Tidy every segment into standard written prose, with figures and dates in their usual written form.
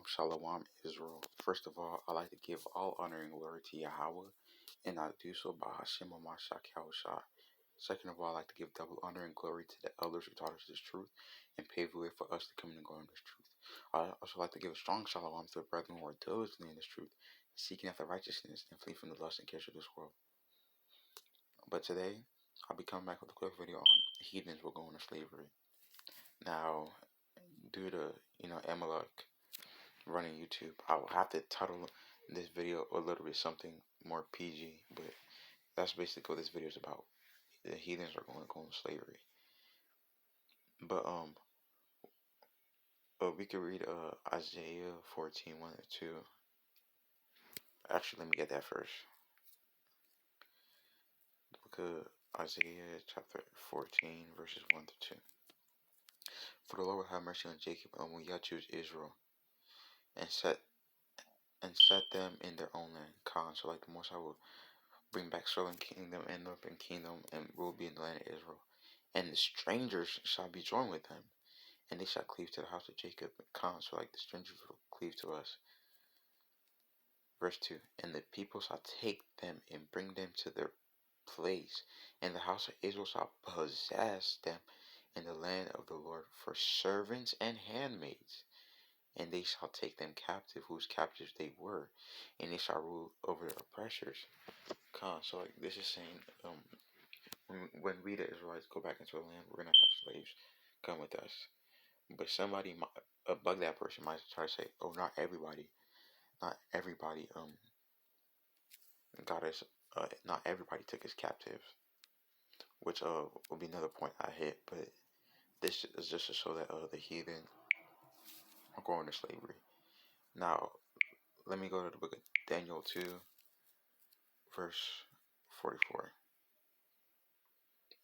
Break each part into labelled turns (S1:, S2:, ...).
S1: Shalom, Israel. First of all, I like to give all honor and glory to Yahweh, and I do so by Hashem Mashak Yahushua. Second of all, I like to give double honor and glory to the elders who taught us this truth and paved the way for us to come and grow in this truth. I also like to give a strong shalom to the brethren who are diligently in this truth, seeking after righteousness and flee from the lust and cares of this world. But today, I'll be coming back with a quick video on heathens will go into slavery. Now, due to Amalek running YouTube, I will have to title this video a little bit something more PG, but that's basically what this video is about. The heathens are going to go into slavery. But we could read Isaiah 14, 1 and 2. Actually, let me get that first. The book of Isaiah chapter 14, verses 1 to 2. For the Lord will have mercy on Jacob and will yet choose Israel and set them in their own land. So like the Most High will bring back southern kingdom and northern kingdom, and will be in the land of Israel. And the strangers shall be joined with them, and they shall cleave to the house of Jacob. So like the strangers will cleave to us. Verse 2. And the people shall take them and bring them to their place, and the house of Israel shall possess them in the land of the Lord for servants and handmaids. And they shall take them captive, whose captives they were, and they shall rule over their oppressors. So like this is saying, when we the Israelites go back into the land, we're gonna have slaves come with us. But somebody, a bug that person might try to say, oh, not everybody got us. Not everybody took us captive, which will be another point I hit. But this is just to show that the heathen are going to slavery. Now, let me go to the book of Daniel 2, verse 44.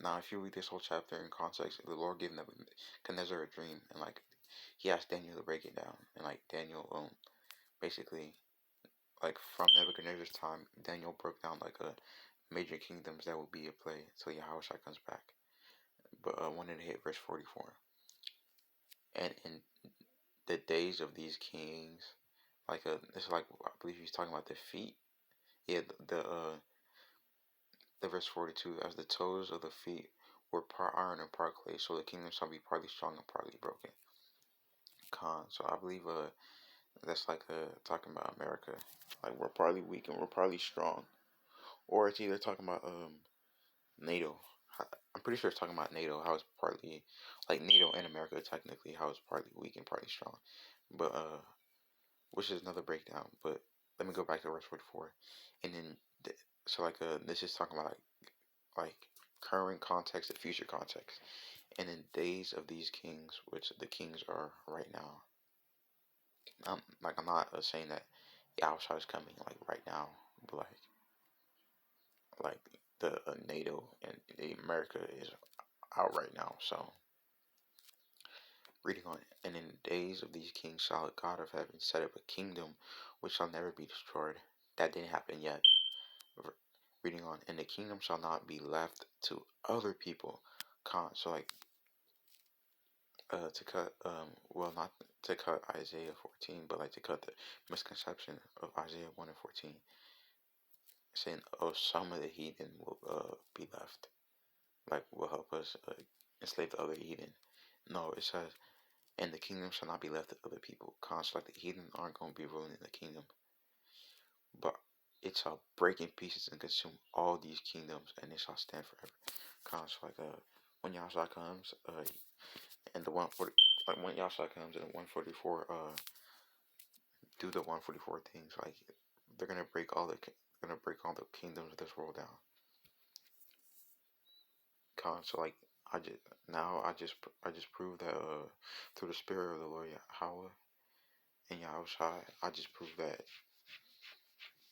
S1: Now, if you read this whole chapter in context, the Lord gave Nebuchadnezzar a dream, and like he asked Daniel to break it down, and like Daniel basically, like from Nebuchadnezzar's time, Daniel broke down like a major kingdoms that will be at play until Yahushua comes back. But I wanted to hit verse 44. And in the days of these kings, like it's like I believe he's talking about the feet. Yeah, the verse 42, as the toes of the feet were part iron and part clay, so the kingdom shall be partly strong and partly broken. So I believe that's like talking about America, like we're partly weak and we're partly strong, or it's either talking about NATO. I'm pretty sure it's talking about NATO, how it's partly like NATO and America technically, how it's partly weak and partly strong, but which is another breakdown. But let me go back to verse 44, and then so like this is talking about like current context and future context, and in days of these kings, which the kings are right now. I'm not saying that Yahushua is coming like right now, but like the NATO and America is out right now. So reading on, and in the days of these kings shall the God of heaven set up a kingdom which shall never be destroyed. That didn't happen yet. Reading on, and the kingdom shall not be left to other people. So like to cut not to cut Isaiah 14, but like to cut the misconception of Isaiah 1 and 14, saying, oh, some of the heathen will be left, like will help us enslave the other heathen. No, it says, and the kingdom shall not be left to other people. So like the heathen aren't going to be ruling the kingdom, but it shall break in pieces and consume all these kingdoms, and it shall stand forever. So like when Yahshua comes, and the 140, like when Yahshua comes and the 144 do the 144 things, like they're gonna break all the kingdoms of this world down. So like I just proved that through the spirit of the Lord Yahweh and Yahushua, I just proved that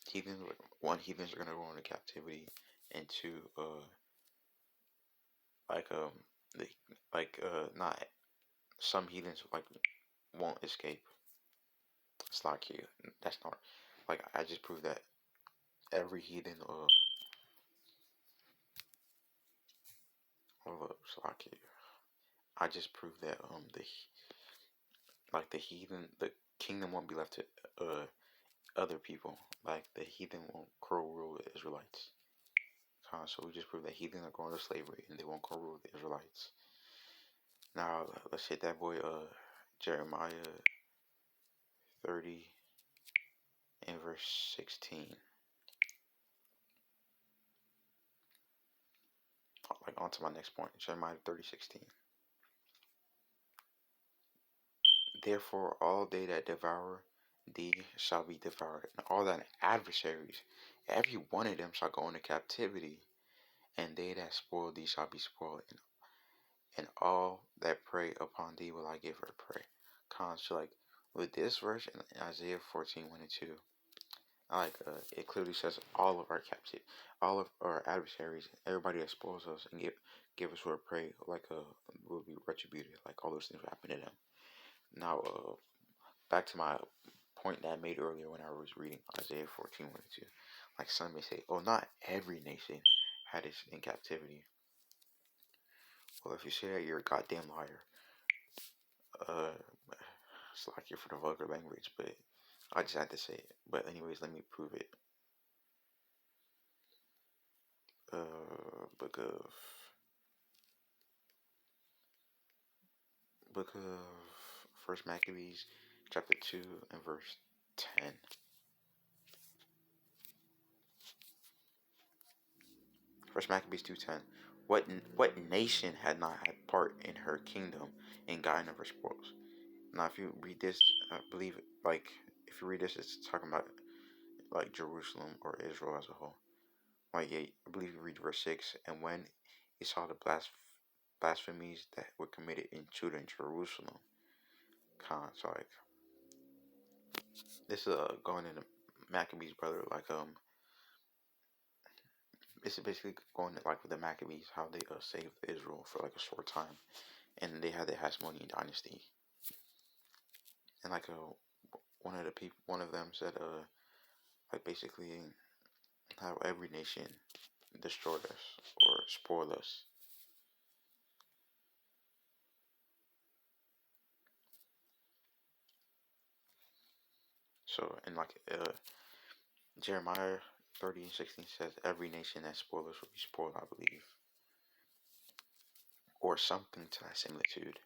S1: heathens are gonna go into captivity, and two not some heathens like won't escape. It's not cute. That's not like I just proved that every heathen I just proved that the heathen kingdom won't be left to other people. Like the heathen won't co-rule the Israelites. So we just proved that heathen are going to slavery and they won't co-rule the Israelites. Now let's hit that boy Jeremiah 30 and verse 16. Like on to my next point. Jeremiah 30:16. Therefore all they that devour thee shall be devoured, and all thine adversaries, every one of them shall go into captivity, and they that spoil thee shall be spoiled, and all that prey upon thee will I give her prey. So like with this verse in Isaiah 14:1-2, like it clearly says all of our captive, all of our adversaries, everybody that spoils us and give us our prey, like will be retributed. Like all those things will happen to them. Now back to my point that I made earlier when I was reading Isaiah 14:1-2. Like some may say, oh, not every nation had it in captivity. Well, if you say that, you're a goddamn liar. It's like you're for the vulgar language, but I just had to say it. But anyways, let me prove it. Book of First Maccabees, chapter 2 and verse 10. First Maccabees 2:10. What nation had not had part in her kingdom and gotten of her spoils? Now, if you read this, I believe like if you read this, it's talking about like Jerusalem or Israel as a whole. Like yeah, I believe you read verse 6, and when he saw the blasphemies that were committed in Judah and Jerusalem, so like this is going into Maccabees, brother. Like this is basically going like with the Maccabees, how they saved Israel for like a short time, and they had the Hasmonean dynasty, and like one of them said like basically how every nation destroyed us or spoiled us. So and like Jeremiah 30:16 says every nation that spoiled us will be spoiled, I believe, or something to that similitude.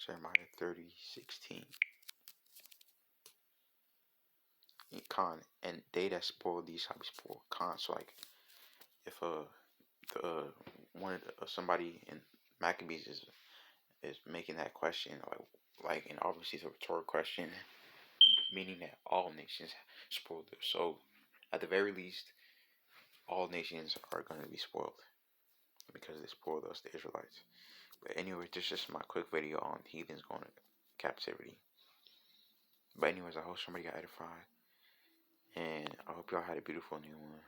S1: Jeremiah 30:16. And they that spoil these shall be spoiled. So like if the one of somebody in Maccabees is making that question, like and obviously it's a rhetorical question, meaning that all nations spoiled them. So at the very least, all nations are going to be spoiled because they spoiled us, the Israelites. But anyway, this is just my quick video on heathens going to captivity. But anyways, I hope somebody got edified, and I hope y'all had a beautiful new one.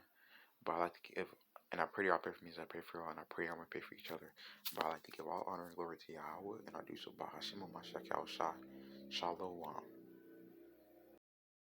S1: But I like to give, and I pray y'all pray for me as I pray for y'all, and I pray y'all pray for each other. But I like to give all honor and glory to Yahweh, and I do so by Hashem Mashiach Yahushua. Shalom.